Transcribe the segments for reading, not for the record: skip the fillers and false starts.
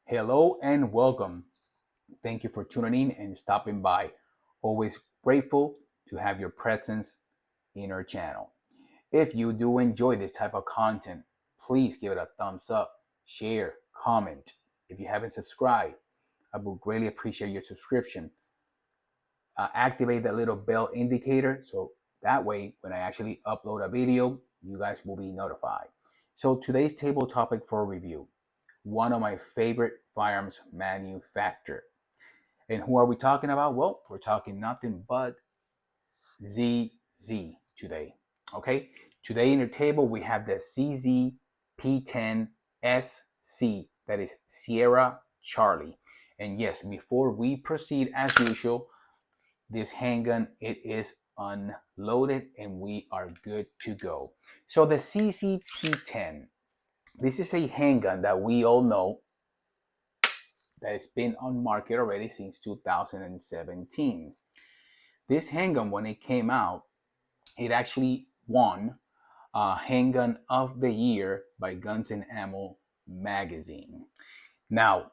Hello and welcome. Thank you for tuning in and stopping by. Always grateful to have your presence in our channel. If you do enjoy this type of content, please give it a thumbs up, share, comment. If you haven't subscribed, I would greatly appreciate your subscription. Activate that little bell indicator so that way when I actually upload a video, you guys will be notified. So today's table topic for review, one of my favorite firearms manufacturer. And who are we talking about? Well, we're talking nothing but ZZ today. Okay, today in the table we have the ZZ P10 SC, that is Sierra Charlie. And yes, before we proceed, as usual, this handgun, it is unloaded and we are good to go. So the ZZ P10, this is a handgun that we all know that has been on market already since 2017. This handgun, when it came out, it actually won Handgun of the Year by Guns and Ammo magazine. Now,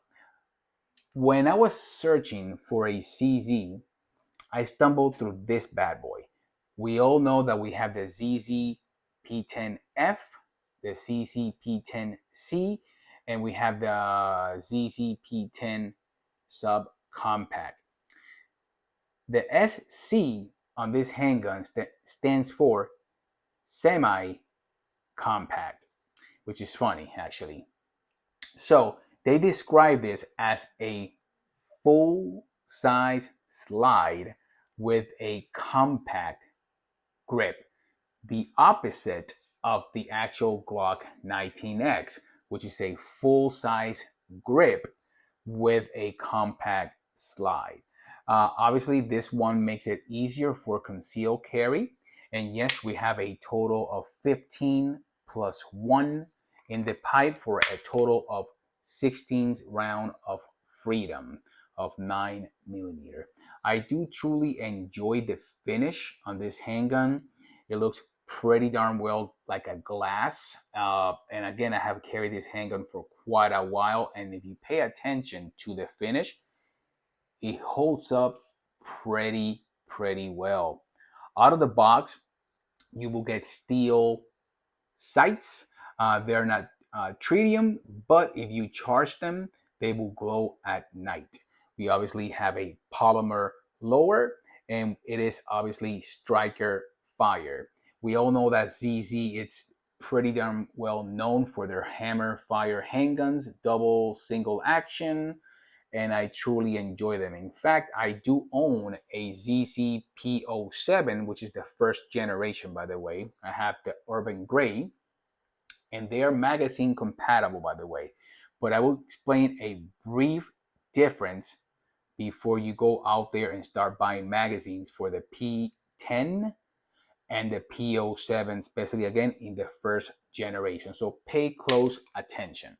when I was searching for a CZ, I stumbled through this bad boy. We all know that we have the ZZ P10F, the ZZ P10C, and we have the ZZ P10 subcompact. The SC on this handgun stands for semi-compact, which is funny actually. So they describe this as a full-size slide with a compact grip, the opposite of the actual Glock 19X, which is a full-size grip with a compact slide. Obviously, this one makes it easier for concealed carry. And yes, we have a total of 15 plus 1 in the pipe for a total of 16 round of freedom of 9mm. I do truly enjoy the finish on this handgun. It looks pretty darn well like a glass. And again, I have carried this handgun for quite a while. And if you pay attention to the finish, it holds up pretty well. Out of the box, you will get steel sights. They're not tritium, but if you charge them, they will glow at night. We obviously have a polymer lower, and it is obviously striker fire. We all know that ZZ, it's pretty darn well known for their hammer fire handguns, double single action, and I truly enjoy them. In fact, I do own a ZZ P07, which is the first generation, by the way. I have the Urban Gray, and they are magazine compatible, by the way. But I will explain a brief difference before you go out there and start buying magazines for the P10 and the P07, especially again in the first generation. So pay close attention.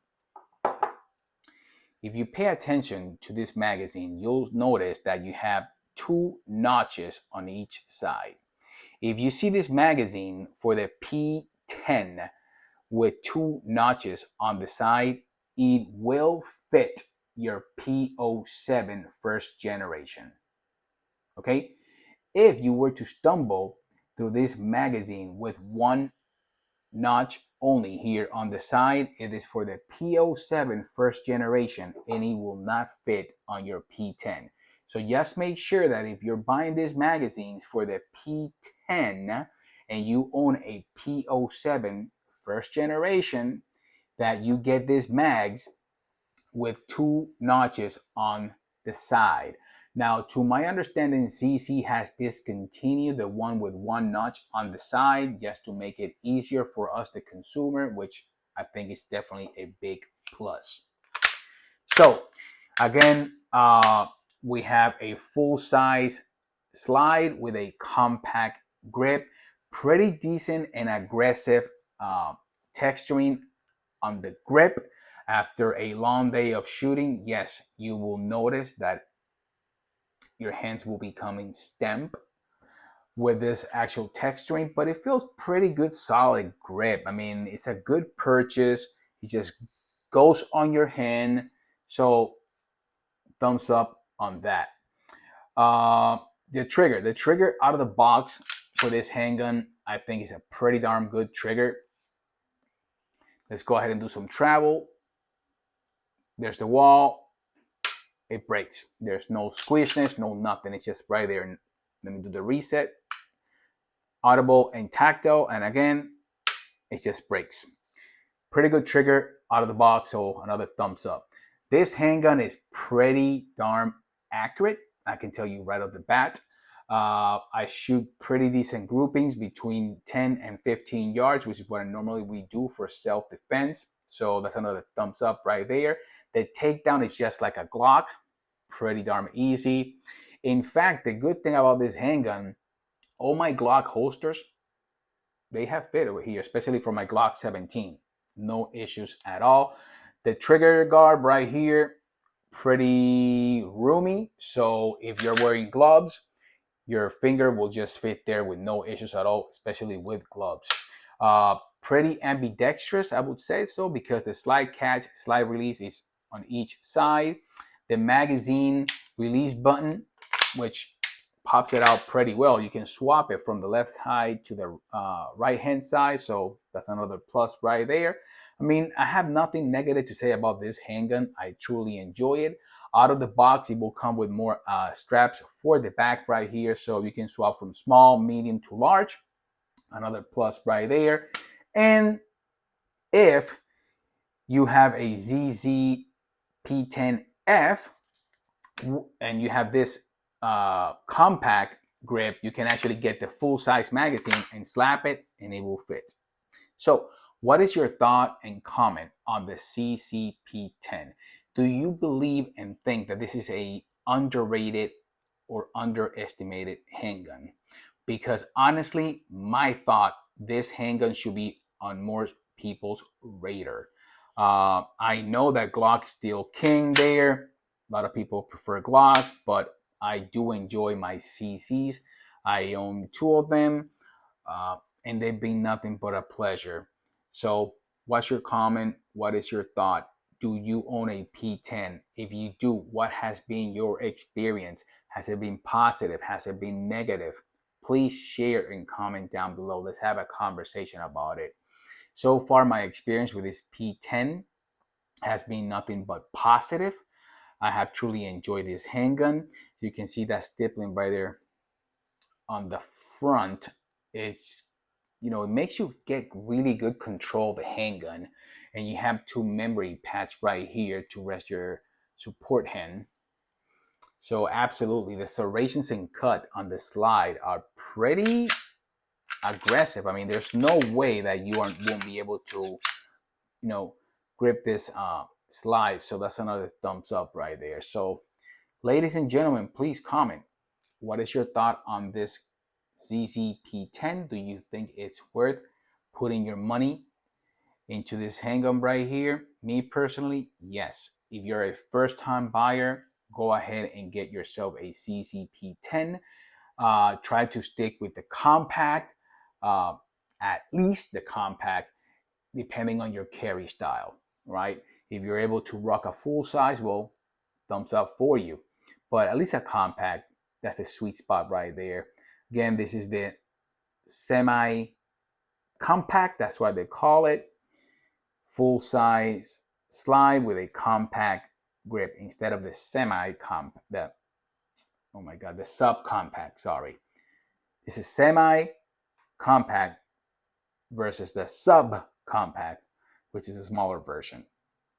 If you pay attention to this magazine, you'll notice that you have two notches on each side. If you see this magazine for the P10 with two notches on the side, it will fit your P07 first generation. Okay? If you were to stumble through this magazine with one notch only here on the side, it is for the P07 first generation and it will not fit on your P10. So just make sure that if you're buying these magazines for the P10 and you own a P07 first generation, that you get these mags with two notches on the side. Now, to my understanding, ZZ has discontinued the one with one notch on the side just to make it easier for us, the consumer, which I think is definitely a big plus. So, again, we have a full-size slide with a compact grip, pretty decent and aggressive texturing on the grip. After a long day of shooting, yes, you will notice that your hands will be becoming stemp with this actual texturing, but it feels pretty good, solid grip. I mean, it's a good purchase. It just goes on your hand So thumbs up on that. The trigger out of the box for this handgun, I think is a pretty darn good trigger. Let's go ahead and do some travel. There's the wall. It breaks. There's no squishness, no nothing. It's just right there. Let me do the reset. Audible and tactile, and again, it just breaks. Pretty good trigger out of the box, so another thumbs up. This handgun is pretty darn accurate. I can tell you right off the bat. I shoot pretty decent groupings between 10 and 15 yards, which is what normally we do for self-defense. So that's another thumbs up right there. The takedown is just like a Glock, pretty darn easy. In fact, the good thing about this handgun, all my Glock holsters, they have fit over here, especially for my Glock 17. No issues at all. The trigger guard right here, pretty roomy. So if you're wearing gloves, your finger will just fit there with no issues at all, especially with gloves. Pretty ambidextrous, I would say so, because the slide catch, slide release is on each side. The magazine release button, which pops it out pretty well. You can swap it from the left side to the right hand side, so that's another plus right there. I mean, I have nothing negative to say about this handgun. I truly enjoy it. Out of the box, it will come with more straps for the back right here, so you can swap from small, medium to large. Another plus right there. And if you have a ZZ P10F and you have this compact grip, you can actually get the full size magazine and slap it and it will fit. So what is your thought and comment on the CCP10? Do you believe and think that this is a underrated or underestimated handgun? Because honestly, my thought, this handgun should be on more people's radar. I know that Glock's still king there. A lot of people prefer Glock, but I do enjoy my CCs. I own 2 of them, and they've been nothing but a pleasure. So what's your comment? What is your thought? Do you own a P10? If you do, what has been your experience? Has it been positive? Has it been negative? Please share and comment down below. Let's have a conversation about it. So far, my experience with this P10 has been nothing but positive. I have truly enjoyed this handgun. As you can see that stippling right there on the front. It's, you know, it makes you get really good control of the handgun. And you have 2 memory pads right here to rest your support hand. So absolutely, the serrations and cut on the slide are pretty aggressive. I mean, there's no way that you won't be able to, you know, grip this slide. So that's another thumbs up right there. So ladies and gentlemen, please comment. What is your thought on this ZZP10? Do you think it's worth putting your money into this handgun right here? Me personally, yes. If you're a first-time buyer, go ahead and get yourself a ZZP10. Try to stick with the compact, at least the compact, depending on your carry style, right? If you're able to rock a full size, well, thumbs up for you. But at least a compact, that's the sweet spot right there. Again, this is the semi-compact, that's why they call it. Full size slide with a compact grip instead of the the subcompact, sorry. This is semi-compact versus the subcompact, which is a smaller version.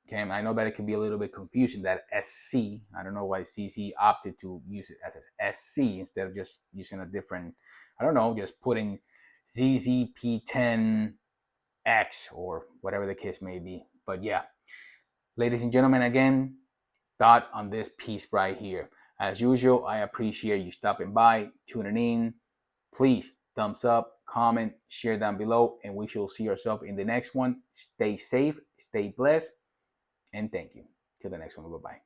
Okay, and I know that it can be a little bit confusing, that SC. I don't know why CC opted to use it as SC instead of just using a different, I don't know, just putting ZZP10X or whatever the case may be. But yeah, ladies and gentlemen, again, thought on this piece right here. As usual, I appreciate you stopping by, tuning in. Please, thumbs up, comment, share down below, and we shall see ourselves in the next one. Stay safe, stay blessed, and thank you. Till the next one, bye-bye.